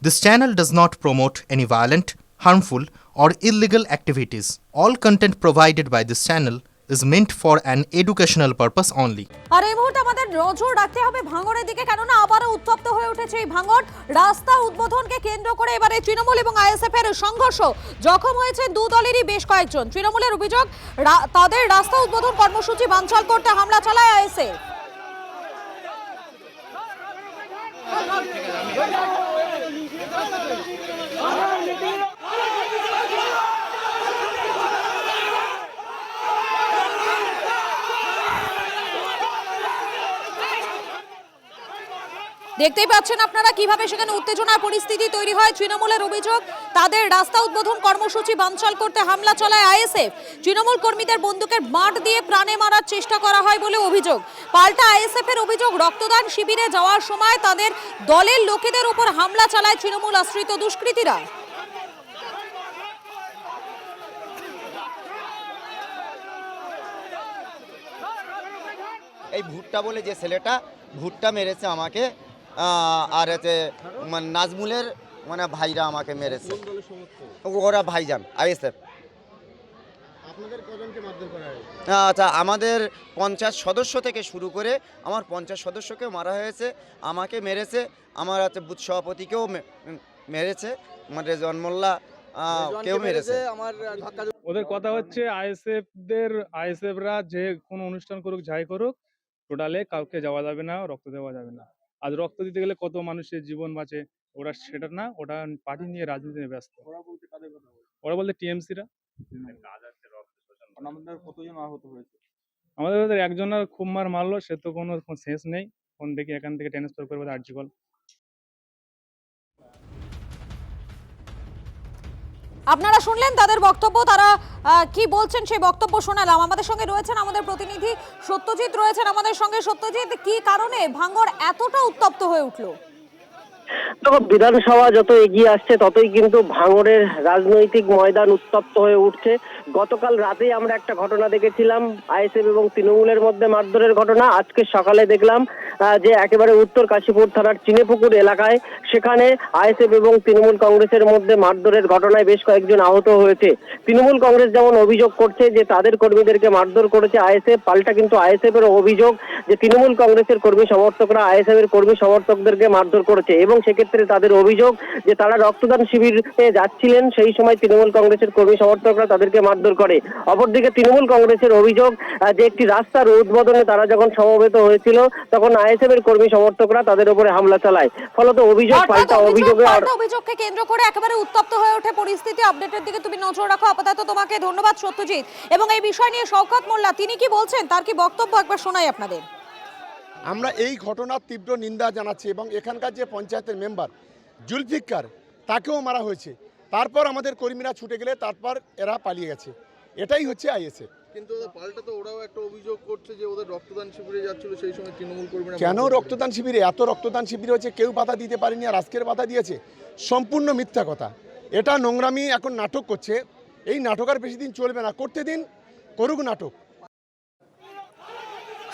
This channel does not promote any violent, harmful, or illegal activities. All content provided by this channel is meant for an educational purpose only. আর এই মুহূর্তে আমাদের নজর রাখতে হবে ভাঙড়ের দিকে, কেননা আবারও উত্তপ্ত হয়ে উঠেছে এই ভাঙড়। রাস্তা উদ্বোধনকে কেন্দ্র করে এবারে তৃণমূল এবং আইএসএফ এর সংঘর্ষ। জখম হয়েছে দু দলেরই বেশ কয়েকজন। তৃণমূলের অভিযোগ তাদের রাস্তা উদ্বোধন কর্মসূচি বানচাল করতে হামলা চালায় আইএসএফ। দেখতেই পাচ্ছেন আপনারা কিভাবে সেখানে উত্তেজনার পরিস্থিতি তৈরি হয়। তৃণমূলের অভিযোগ তাদের রাস্তা উদ্বোধন কর্মসূচি বানচাল করতে হামলা চালায় আইএসএফ। তৃণমূল কর্মীদের বন্দুকের বাঁট দিয়ে প্রাণে মারার চেষ্টা করা হয় বলে অভিযোগ। পাল্টা আইএসএফ এর অভিযোগ রক্তদান শিবিরে যাওয়ার সময় তাদের দলের লোকেদের উপর হামলা চালায় তৃণমূল আশ্রিত দুষ্কৃতীরা। এই ভুট্টা বলে যে ছেলেটা ভুট্টা মেরেছে আমাকে, আর হচ্ছে নাজমুলের ভাইরা আমাকে মেরেছে। ওরা ভাইজান আইএসএফ। আচ্ছা, আমাদের 50 সদস্য থেকে শুরু করে আমার 50 সদস্যকেও মারা হয়েছে, আমাকে মেরেছে, আমার হচ্ছে বুথ সভাপতিকেও মেরেছে, আমার রেজওয়ান মোল্লা কেউ মেরেছে। ওদের কথা হচ্ছে আইএসএফরা যে কোনো অনুষ্ঠান করুক, যাই করুক, টোটালে কাউকে যাওয়া যাবে না, রক্ত দেওয়া যাবে না। আজ রক্ত দিতে গেলে কত মানুষের জীবন বাঁচে, ওরা সেটা না, ওটা পার্টি নিয়ে রাজনীতি নিয়ে ব্যস্ত। ওরা বলতে টিএমসিরা। আমাদের একজনের খুব মার মারলো, সে তো কোনো শেষ নেই, ফোন দেখি এখান থেকে ট্রান্সফার করবে আর্জিকল। আপনারা শুনলেন তাদের বক্তব্য, তারা কি বলছেন সেই বক্তব্য শোনালাম। আমাদের সঙ্গে রয়েছেন আমাদের প্রতিনিধি সত্যজিৎ রয়েছেন আমাদের সঙ্গে। সত্যজিৎ, কি কারণে ভাঙড় এতটা উত্তপ্ত হয়ে উঠলো? দেখো, বিধানসভা যত এগিয়ে আসছে ততই কিন্তু ভাঙড়ের রাজনৈতিক ময়দান উত্তপ্ত হয়ে উঠছে। গতকাল রাতেই আমরা একটা ঘটনা দেখেছিলাম আইএসএফ এবং তৃণমূলের মধ্যে মারধরের ঘটনা। আজকে সকালে দেখলাম যে একেবারে উত্তর কাশীপুর থানার চিনেপুকুর এলাকায় সেখানে আইএসএফ এবং তৃণমূল কংগ্রেসের মধ্যে মারধরের ঘটনায় বেশ কয়েকজন আহত হয়েছে। তৃণমূল কংগ্রেস যেমন অভিযোগ করছে যে তাদের কর্মীদেরকে মারধর করেছে আইএসএফ, পাল্টা কিন্তু আইএসএফ এর অভিযোগ যে তৃণমূল কংগ্রেসের কর্মী সমর্থকরা আইএসএফ এর কর্মী সমর্থকদেরকে মারধর করেছে এবং সেক্ষেত্রে তাদের অভিযোগ যে তারা রক্তদান শিবিরে যাচ্ছিলেন, সেই সময় তৃণমূল কংগ্রেসের কর্মী সমর্থকরা তাদেরকে মারধর করে। অপরদিকে তৃণমূল কংগ্রেসের অভিযোগ যে একটি রাস্তার উদ্বোধনে তারা যখন সমবেত হয়েছিল তখন আইএসএফ এর কর্মী সমর্থকরা তাদের উপরে হামলা চালায়। ফলত অভিযোগ পাল্টা অভিযোগকে কেন্দ্র করে একেবারে উত্তপ্ত হয়ে ওঠে পরিস্থিতি। আপডেটের দিকে তুমি নজর রাখো। আপাতত তোমাকে ধন্যবাদ সত্যজিৎ। এবং এই বিষয় নিয়ে শওকত মোল্লা তিনি কি বলছেন, তার কি বক্তব্য একবার শোনাই আপনাদের। আমরা এই ঘটনার তীব্র নিন্দা জানাচ্ছি এবং এখানকার যে পঞ্চায়েতের মেম্বার জুলফিকার তাকেও মারা হয়েছে। তারপর আমাদের কর্মীরা ছুটে গেলে তারপর এরা পালিয়ে গেছে। এটাই হচ্ছে আইএসএফ। কিন্তু পাল্টা তো ওরাও একটা অভিযোগ করছে যে ওদের রক্তদান শিবিরে যাচ্ছিল, সেই সময় তৃণমূল কর্মীরা। কেন রক্তদান শিবিরে? এত রক্তদান শিবির হচ্ছে, কেউ বাধা দিতে পারেনি, আর আজকের বাধা দিয়েছে। সম্পূর্ণ মিথ্যা কথা। এটা নোংরামি, এখন নাটক করছে। এই নাটক আর বেশি দিন চলবে না, করতে দিন, করুক নাটক।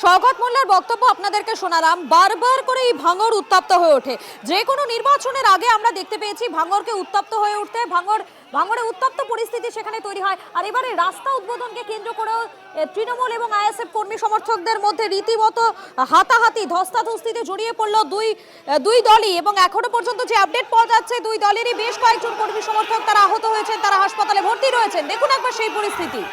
শওকত মোল্লার বক্তব্য আপনাদেরকে শোনালাম। বারবার করে এই ভাঙড় উত্তপ্ত হয়ে ওঠে। যে কোনো নির্বাচনের আগে আমরা দেখতে পেয়েছি ভাঙড়কে উত্তপ্ত হয়ে উঠতে, ভাঙড়ে উত্তপ্ত পরিস্থিতি সেখানে তৈরি হয়। আর এবারে রাস্তা উদ্বোধনকে কেন্দ্র করেও তৃণমূল এবং আইএসএফ কর্মী সমর্থকদের মধ্যে রীতিমতো হাতাহাতি, ধস্তাধস্তিতে জড়িয়ে পড়লো দুই দলই। এবং এখনো পর্যন্ত যে আপডেট পাওয়া যাচ্ছে, দুই দলেরই বেশ কয়েকজন কর্মী সমর্থক তারা আহত হয়েছেন, তারা হাসপাতালে ভর্তি রয়েছেন। দেখুন একবার সেই পরিস্থিতি।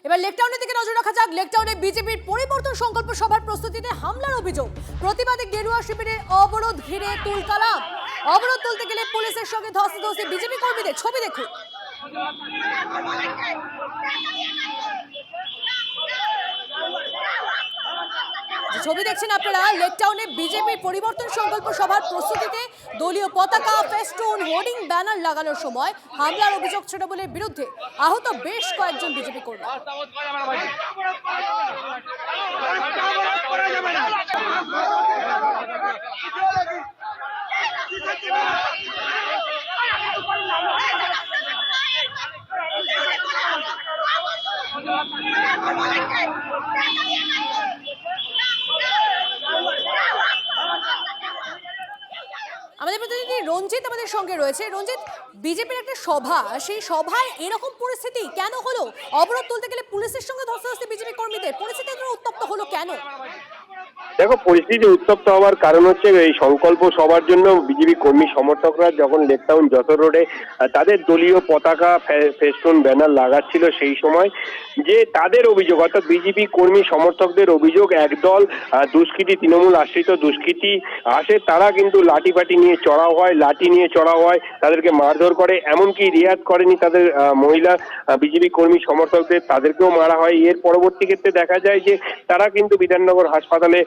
এবার লেকটাউনের দিকে নজর রাখা যাক। লেকটাউনে বিজেপির পরিবর্তন সংকল্প সভার প্রস্তুতিতে হামলার অভিযোগ। প্রতিবাদে গেরুয়া শিবিরে অবরোধ ঘিরে তুলকালাম। অবরোধ তুলতে গেলে পুলিশের সঙ্গে ধস্তাধস্তি বিজেপি কর্মীদের। ছবি দেখুন। যে ছবি দেখছেন আপনারা, লেক টাউনে বিজেপির পরিবর্তন সংকল্প সভার প্রস্তুতিতে দলীয় পতাকা, ফেস্টুন, হোর্ডিং, ব্যানার লাগানোর সময় হামলার অভিযোগ তৃণমূলের বিরুদ্ধে। আহত বেশ কয়েকজন বিজেপি কর্মী। আমাদের প্রতিনিধি রঞ্জিত আমাদের সঙ্গে রয়েছে। রঞ্জিত, বিজেপির একটা সভা, সেই সভায় এরকম পরিস্থিতি কেন হলো? অবরোধ তুলতে গেলে পুলিশের সঙ্গে ধস্তাধস্তি বিজেপি কর্মীদের, পরিস্থিতি এত উত্তপ্ত হলো কেন? দেখো, পরিস্থিতি উত্তপ্ত হওয়ার কারণ হচ্ছে এই সংকল্প সভার জন্য বিজেপি কর্মী সমর্থকরা যখন লেকটাউন যশোর রোডে তাদের দলীয় পতাকা, ফেস্টুন, ব্যানার লাগাচ্ছিল, সেই সময় যে তাদের অভিযোগ, অর্থাৎ বিজেপি কর্মী সমর্থকদের অভিযোগ, একদল দুষ্কৃতী, তৃণমূল আশ্রিত দুষ্কৃতী আসে, তারা কিন্তু লাঠি ফাটি নিয়ে চড়াও হয়, লাঠি নিয়ে চড়াও হয়, তাদেরকে মারধর করে, এমনকি রিয়াজ করেনি তাদের মহিলা বিজেপি কর্মী সমর্থকদের, তাদেরকেও মারা হয়। এর পরবর্তী ক্ষেত্রে দেখা যায় যে তারা কিন্তু বিধাননগর হাসপাতালে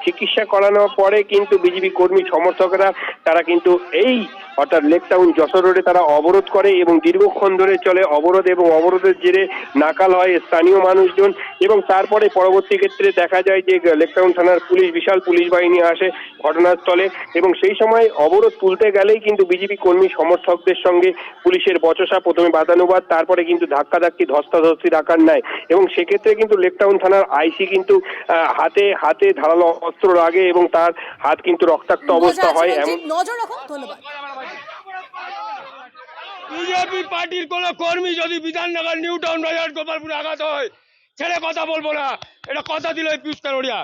চিকিৎসা করানোর পরে কিন্তু বিজেপি কর্মী সমর্থকরা তারা কিন্তু এই অর্থাৎ লেকটাউন যশোর রোডে তারা অবরোধ করে এবং দীর্ঘক্ষণ ধরে চলে অবরোধ, এবং অবরোধের জেরে নাকাল হয় স্থানীয় মানুষজন। এবং তারপরে পরবর্তী ক্ষেত্রে দেখা যায় যে লেকটাউন থানার পুলিশ, বিশাল পুলিশ বাহিনী আসে ঘটনাস্থলে, এবং সেই সময় অবরোধ তুলতে গেলেই কিন্তু বিজেপি কর্মী সমর্থকদের সঙ্গে পুলিশের বচসা, প্রথমে বাদানুবাদ, তারপরে কিন্তু ধাক্কাধাক্কি, ধস্তাধস্তির আকার নেয়। এবং সেক্ষেত্রে কিন্তু লেকটাউন থানার আইসি কিন্তু হাতে ধারালো অস্ত্র লাগে এবং তার হাত কিন্তু রক্তাক্ত অবস্থা হয়। নজর রাখুন, ধন্যবাদ। বিজেপি পার্টির কোন কর্মী যদি বিধাননগর, নিউ টাউন বাজার, গোপালপুরে আঘাত হয়, ছেড়ে কথা বলবো না, এটা কথা দিল এই পিয়ুষ কানোরিয়া।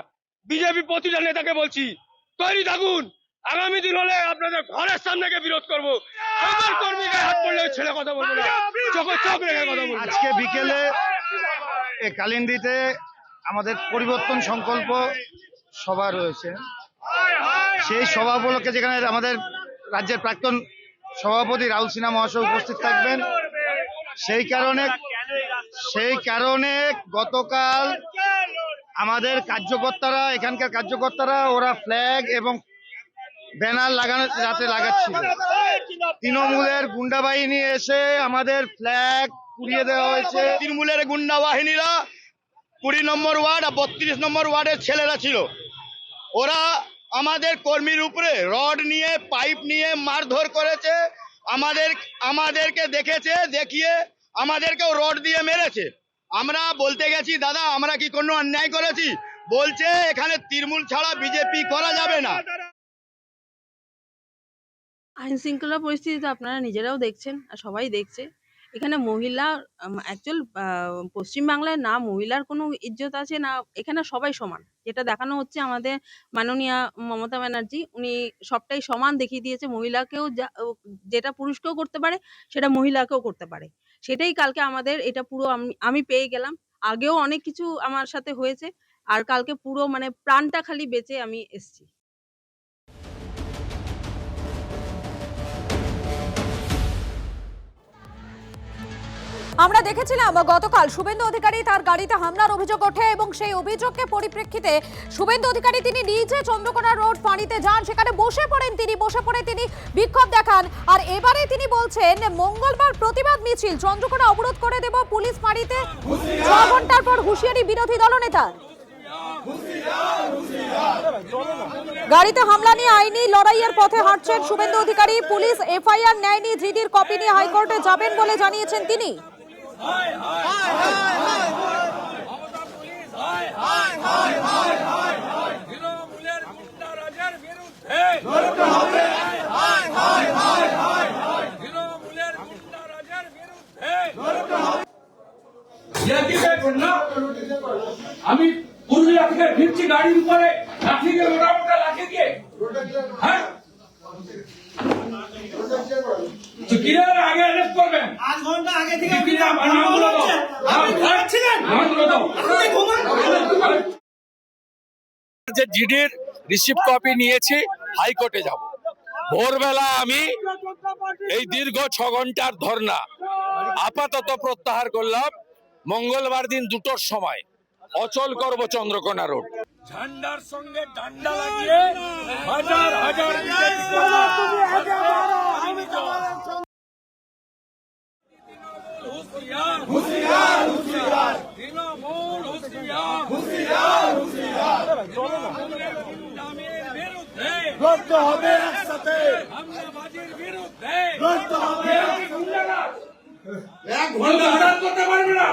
বিজেপি প্রতিটা নেতাকে বলছি, তৈরি থাকুন, আগামী দিন হলে আপনাদের ঘরের সামনে বিরোধ করবো। আমার কর্মীকে হাত পড়লে ছেড়ে কথা বলবো না, চোখে চোখ রেখে কথা বলবো। আজকে বিকেলে কালিন্দিতে আমাদের পরিবর্তন সংকল্প সভা রয়েছে। সেই সভা উপলক্ষে যেখানে আমাদের রাজ্যের প্রাক্তন সভাপতি রাহুল সিনহা মহাশয় উপস্থিত থাকবেন, সেই কারণে গতকাল আমাদের কার্যকর্তারা, এখানকার কার্যকর্তারা, ওরা ফ্ল্যাগ এবং ব্যানার লাগাচ্ছিল। তৃণমূলের গুন্ডা বাহিনী এসে আমাদের ফ্ল্যাগ পুড়িয়ে দেওয়া হয়েছে। তৃণমূলের গুন্ডা বাহিনীরা 20 নম্বর ওয়ার্ড আর 32 নম্বর ওয়ার্ডের ছেলেরা ছিল, ওরা আমাদের কর্মীর উপরে রড নিয়ে, পাইপ নিয়ে মারধর করেছে। আমাদেরকে দেখেছে, দেখিয়ে আমাদেরকেও রড দিয়ে মেরেছে। আমরা বলতে গেছি, দাদা আমরা কি কোনো অন্যায় করেছি? বলছে এখানে তৃণমূল ছাড়া বিজেপি করা যাবে না। আইন শৃঙ্খলা পরিস্থিতি তো আপনারা নিজেরাও দেখছেন আর সবাই দেখছে। এখানে মহিলা অ্যাকচুয়াল পশ্চিমবাংলায় না মহিলার কোনো ইজ্জত আছে না, এখানে সবাই সমান। যেটা দেখানো হচ্ছে আমাদের মাননীয়া মমতা ব্যানার্জি, উনি সবটাই সমান দেখিয়ে দিয়েছে। মহিলাকেও যেটা পুরুষকেও করতে পারে সেটা মহিলাকেও করতে পারে। সেটাই কালকে আমাদের এটা পুরো আমি পেয়ে গেলাম। আগেও অনেক কিছু আমার সাথে হয়েছে, আর কালকে পুরো মানে প্রাণটা খালি বেঁচে আমি এসছি। আমরা দেখেছিলাম গতকাল শুভেন্দু অধিকারী তার গাড়িতে হামলার অভিযোগ ওঠে এবং সেই অভিযোগকে পরিপ্রেক্ষিতে শুভেন্দু অধিকারী তিনি নিজে চন্দ্রকোনা রোড ফাঁড়িতে যান, সেখানে বসে পড়ে তিনি বিক্ষোভ দেখান। আর এবারে তিনি বলছেন মঙ্গলবার প্রতিবাদ মিছিল চন্দ্রকোনা অবরোধ করে দেব, পুলিশ ফাঁড়িতে 6 ঘন্টার পর হুঁশিয়ারি বিরোধী দলনেতার। গাড়িতে হামলা নিয়ে আইনি লড়াইয়ের পথে হাঁটছেন শুভেন্দু অধিকারী। পুলিশ এফআইআর নেয়নি, জিডির কপি নিয়ে হাইকোর্টে যাবেন বলে জানিয়েছেন তিনি। আমি পুরুলিয়া থেকে ফিরছি গাড়ির উপরে লাঠি দিয়ে, মোটা লাঠি দিয়ে, হ্যাঁ আগে অ্যারেস্ট করবেন। 8 ঘন্টা আগে থেকে যে জিডির রিসিপ্ট কপি নিয়েছি, হাইকোর্টে যাব। ভোরবেলা আমি এই দীর্ঘ 6 ঘন্টার ধর্না আপাতত প্রত্যাহার করলাম। মঙ্গলবার দিন 2টোর সময় অচল করব চন্দ্রকোনা রোড। ঝান্ডার সঙ্গে ডান্ডা লাগিয়ে হাজার হাজার তৃণমূল হুঁশিয়ার বিরুদ্ধে লড়তে হবে একসাথে, হামলাবাজির বিরুদ্ধে লড়তে হবে। এক ঘন্টা হঠাৎ করতে পারবে না,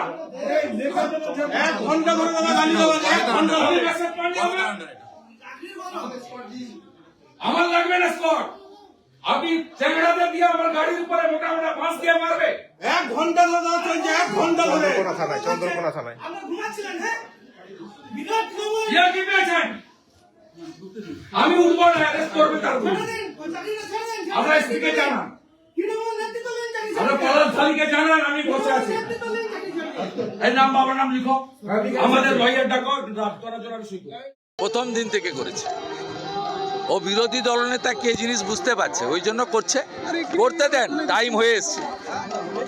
1 ঘন্টা ধরে গালি দেওয়া, 1 ঘন্টা ধরে আমার লাগবে না স্পট। আপনি চ্যাংড়াতে দিয়ে আমার গাড়ির উপরে মোটা মোটা বাঁশ দিয়ে মারবে, 1 ঘন্টা ধরে চলছে, 1 ঘন্টা ধরে চন্দ্রকোনা থানায় কি পেয়েছেন? আমি উঠবো না, অ্যারেস্ট করবে তার আপনার স্ত্রীকে জানান, আপনার পলাশ ধারীকে জানান আমি বসে আছি। এই নাম বাবার নাম লিখো, আমাদের লয়ার ডাকো, তোরা জোর আমি শিখবো। প্রথম দিন থেকে করেছে, ও বিরোধী দলনেতা কে জিনিস বুঝতে পারছে, ওই জন্য করছে। করতে দেন, টাইম হয়ে এসছে।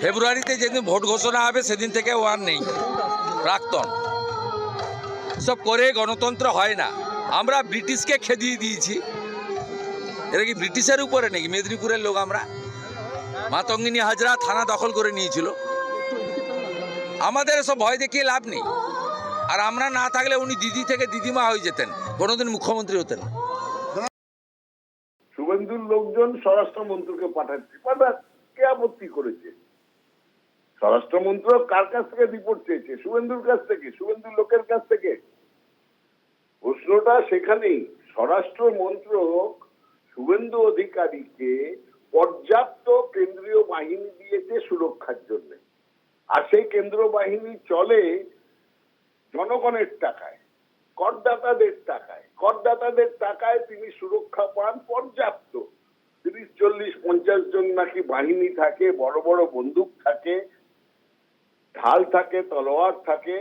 ফেব্রুয়ারিতে যেদিন ভোট ঘোষণা হবে সেদিন থেকে ও আর নেই, প্রাক্তন। সব করে গণতন্ত্র হয় না। আমরা ব্রিটিশকে খেদিয়ে দিয়েছি, এটা কি ব্রিটিশের উপরে নাকি? মেদিনীপুরের লোক আমরা। মাতঙ্গিনী হাজরা থানা দখল করে নিয়েছিল, আমাদের এসব ভয় দেখিয়ে লাভ নেই। আর আমরা না থাকলে উনি দিদি থেকে দিদিমা হয়ে যেতেন, কোনোদিন মুখ্যমন্ত্রী হতেন না। শুভেন্দুর লোকজন স্বরাষ্ট্রমন্ত্রীকে পাঠাচ্ছে, কে আপত্তি করেছে? স্বরাষ্ট্রমন্ত্রী কার কাছ থেকে রিপোর্ট চেয়েছে? শুভেন্দুর কাছ থেকে, শুভেন্দুর লোকের কাছ থেকে। প্রশ্নটা সেখানেই। স্বরাষ্ট্র মন্ত্রক শুভেন্দু অধিকারীকে পর্যাপ্ত কেন্দ্রীয় বাহিনী দিয়েছে সুরক্ষার জন্য, আর সেই কেন্দ্রীয় বাহিনী চলে জনগণের টাকায়, করদাতাদের টাকায়। করদাতাদের টাকায় তিনি সুরক্ষা পান পর্যাপ্ত। 30, 40, 50 জন নাকি বাহিনী থাকে, বড় বড় বন্দুক থাকে, ঢাল থাকে, তলোয়ার থাকে।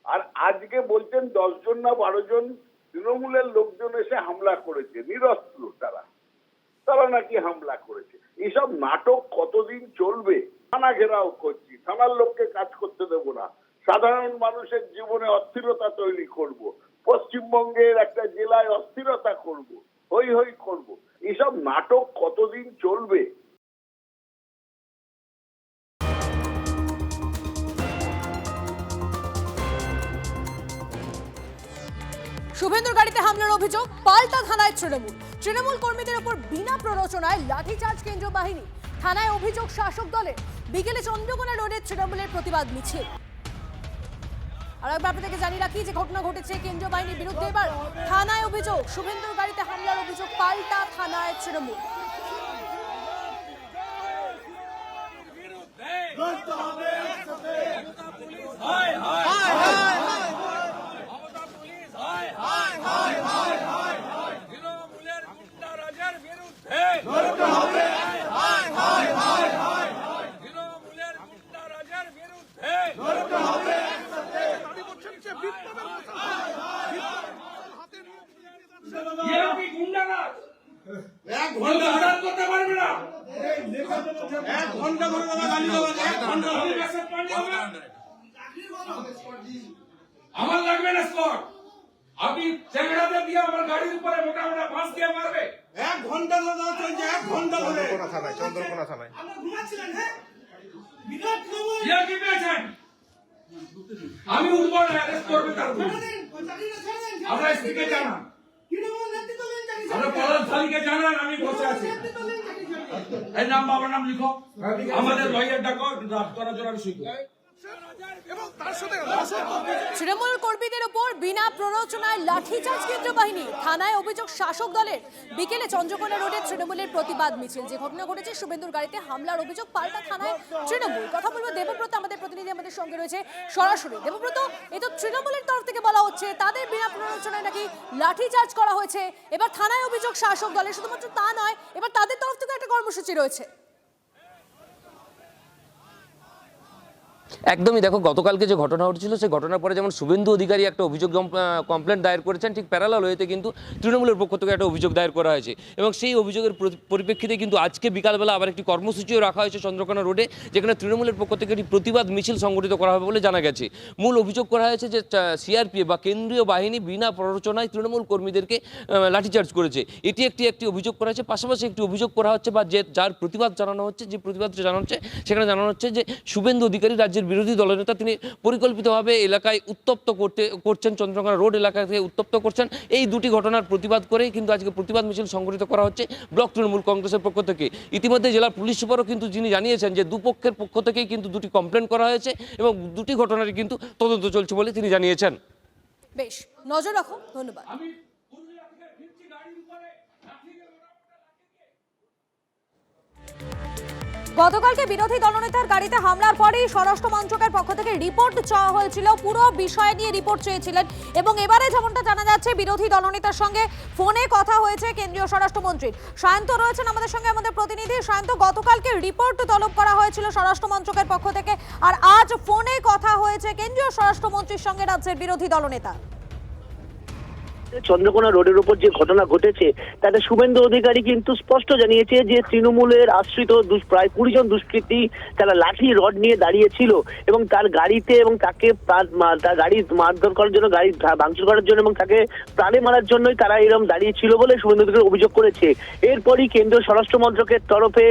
আর আজকে বলছেন 10 জন না 12 জন তৃণমূলের লোকজন এসে হামলা করেছে, নিরস্ত্র তারা নাকি হামলা করেছে। এইসব নাটক কতদিন চলবে? থানা ঘেরাও করছি, থানার লোককে কাজ করতে দেব না, সাধারণ মানুষের জীবনে অস্থিরতা তৈরি করব, পশ্চিমবঙ্গের একটা জেলায় অস্থিরতা করব, হই হই করব। এইসব নাটক কতদিন চলবে? শুভেন্দুর গাড়িতে হামলার অভিযোগ, পাল্টা থানায় তৃণমূল কর্মীদের উপর বিনা প্ররোচনায় লাঠিচার্জ কেন্দ্রীয় বাহিনী। থানায় অভিযোগ শাসক দলের। বিকেলে চন্দ্রকোনা রোডে তৃণমূলের প্রতিবাদ মিছিল। আর একবার আপনাদেরকে জানিয়ে রাখি যে ঘটনা ঘটেছে কেন্দ্রীয় বাহিনীর বিরুদ্ধে। এবার থানায় অভিযোগ, শুভেন্দুর গাড়িতে হামলার অভিযোগ, পাল্টা থানায় তৃণমূল। এক ঘন্টা হঠাৎ করতে পারবে না, 1 ঘন্টা ধরে গালি দেওয়া, 1 ঘন্টা ধরে আমার লাগবে না স্পট। আপনি চ্যাংড়াতে দিয়ে আমার গাড়ির উপরে মোটা মোটা বাঁশ দিয়ে মারবে, 1 ঘন্টা ধরে চলছে, 1 ঘন্টা ধরে চন্দ্রকোনা থানায় কি পেয়েছেন? আমি উঠবো না, অ্যারেস্ট করবে তার আপনার স্ত্রীকে জানান, আপনার পলাশ ধারীকে জানান আমি বসে আছি। এই নাম বাবার নাম লিখো, আমাদের লয়ার ডাকো, তোরা জোর আমি শিখবো। তৃণমূল কর্মীদের উপর বিনা প্ররোচনায় লাঠিচার্জ কেন্দ্রীয় বাহিনী। থানায় অভিযোগ শাসক দলের। বিকেলে চন্দ্রকোনা রোডে তৃণমূলের প্রতিবাদ মিছিল। যে ঘটনা ঘটেছে, শুভেন্দুর গাড়িতে হামলার অভিযোগ, পাল্টা থানায় তৃণমূল। কথা বলবো দেবব্রত, আমাদের প্রতিনিধি আমাদের সঙ্গে রয়েছে সরাসরি। দেবব্রত, এই তো তৃণমূলের তরফ থেকে বলা হচ্ছে তাদের বিনা প্ররোচনায় নাকি লাঠিচার্জ করা হয়েছে। এবার থানায় অভিযোগ শাসক দলের। শুধুমাত্র তা নয়, এবার তাদের তরফ থেকে একটা কর্মসূচি রয়েছে। একদমই, দেখো গতকালকে যে ঘটনা ঘটেছিল সেই ঘটনার পরে যেমন শুভেন্দু অধিকারী একটা অভিযোগ কমপ্লেন দায়ের করেছেন, ঠিক প্যারালাল হয়েতে কিন্তু তৃণমূলের পক্ষ থেকে একটা অভিযোগ দায়ের করা হয়েছে এবং সেই অভিযোগের পরিপ্রেক্ষিতে কিন্তু আজকে বিকালবেলা আবার একটি কর্মসূচিও রাখা হয়েছে চন্দ্রকোনা রোডে, যেখানে তৃণমূলের পক্ষ থেকে একটি প্রতিবাদ মিছিল সংগঠিত করা হবে বলে জানা গেছে। মূল অভিযোগ করা হয়েছে যে সিআরপিএফ বা কেন্দ্রীয় বাহিনী বিনা প্ররোচনায় তৃণমূল কর্মীদেরকে লাঠিচার্জ করেছে, এটি একটি অভিযোগ করা হয়েছে। পাশাপাশি একটি অভিযোগ করা হচ্ছে বা যার প্রতিবাদ জানানো হচ্ছে, যে প্রতিবাদটা জানানো হচ্ছে সেখানে জানানো হচ্ছে যে শুভেন্দু অধিকারী রাজ্যের বিরোধী দলনেতা, তিনি পরিকল্পিতভাবে এলাকায় উত্তপ্ত করছেন, চন্দ্রকোনা রোড এলাকাকে উত্তপ্ত করছেন। এই দুটি ঘটনার প্রতিবাদ করেই কিন্তু আজকে প্রতিবাদ মিছিল সংগঠিত করা হচ্ছে ব্লক তৃণমূল কংগ্রেসের পক্ষ থেকে। ইতিমধ্যে জেলার পুলিশ সুপারও কিন্তু যিনি জানিয়েছেন যে দুপক্ষের পক্ষ থেকেই কিন্তু দুটি কমপ্লেন করা হয়েছে এবং দুটি ঘটনারই কিন্তু তদন্ত চলছে বলে তিনি জানিয়েছেন। বেশ, নজর রাখো। ধন্যবাদ। গতকালকে বিরোধী দলনেতার গাড়িতে হামলার পরেই স্বরাষ্ট্র মন্ত্রকের পক্ষ থেকে রিপোর্ট চাওয়া হয়েছিল, পুরো বিষয় নিয়ে রিপোর্ট চেয়েছিলেন এবং এবারে যেমনটা জানা যাচ্ছে বিরোধী দলনেতার সঙ্গে ফোনে কথা হয়েছে কেন্দ্রীয় স্বরাষ্ট্রমন্ত্রীর। সায়ন্ত রয়েছেন আমাদের সঙ্গে, আমাদের প্রতিনিধি। সায়ন্ত, গতকালকে রিপোর্ট তলব করা হয়েছিল স্বরাষ্ট্র মন্ত্রকের পক্ষ থেকে, আর আজ ফোনে কথা হয়েছে কেন্দ্রীয় স্বরাষ্ট্রমন্ত্রীর সঙ্গে রাজ্যের বিরোধী দলনেতা। চন্দ্রকোনা রোডের উপর যে ঘটনা ঘটেছে তাতে শুভেন্দু অধিকারী কিন্তু স্পষ্ট জানিয়েছে যে তৃণমূলের আশ্রিত প্রায় 20 জন দুষ্কৃতী তারা লাঠি রড নিয়ে দাঁড়িয়েছিল এবং তার গাড়িতে এবং তাকে তার গাড়ি মারধর করার জন্য, গাড়ি ভাঙচুর করার জন্য এবং তাকে প্রাণে মারার জন্যই তারা এরকম দাঁড়িয়েছিল বলে শুভেন্দু অধিকারী অভিযোগ করেছে। এরপরই কেন্দ্রীয় স্বরাষ্ট্র মন্ত্রকের তরফে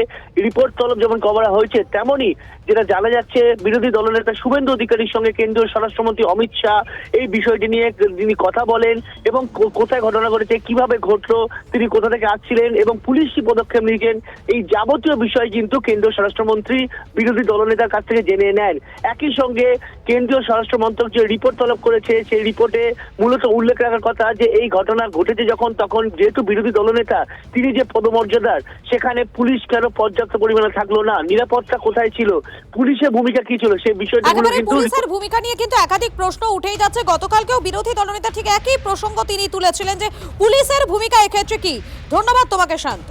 রিপোর্ট তলব যেমন করা হয়েছে, তেমনই যেটা জানা যাচ্ছে বিরোধী দলনেতা শুভেন্দু অধিকারীর সঙ্গে কেন্দ্রীয় স্বরাষ্ট্রমন্ত্রী অমিত শাহ এই বিষয়টি নিয়ে তিনি কথা বলেন এবং কোথায় ঘটনা ঘটেছে, কিভাবে ঘটলো, তিনি কোথা থেকে আসছিলেন এবং পুলিশ কি পদক্ষেপ নিয়েছেন, এই যাবতীয় বিষয় কিন্তু কেন্দ্রীয় স্বরাষ্ট্রমন্ত্রী বিরোধী দলনেতার কাছ থেকে জেনে নেন। একই সঙ্গে কেন্দ্রীয় স্বরাষ্ট্র মন্ত্রক যে রিপোর্ট তলব করেছে সেই রিপোর্টে মূলত উল্লেখ রাখার কথা যে এই ঘটনা ঘটেছে যখন, তখন যেহেতু বিরোধী দলনেতা তিনি যে পদমর্যাদার, সেখানে পুলিশ কেন পর্যাপ্ত পরিমাণে থাকলো না, নিরাপত্তা কোথায় ছিল, পুলিশের ভূমিকা কি ছিল, সেই বিষয়গুলো কিন্তু পুলিশের ভূমিকা নিয়ে কিন্তু একাধিক প্রশ্ন উঠেই যাচ্ছে। গতকালকেও বিরোধী দলনেতা ঠিক একই প্রসঙ্গ তিনি তুলেছিলেন যে পুলিশের ভূমিকা এক্ষেত্রে কি। ধন্যবাদ তোমাকে শান্ত।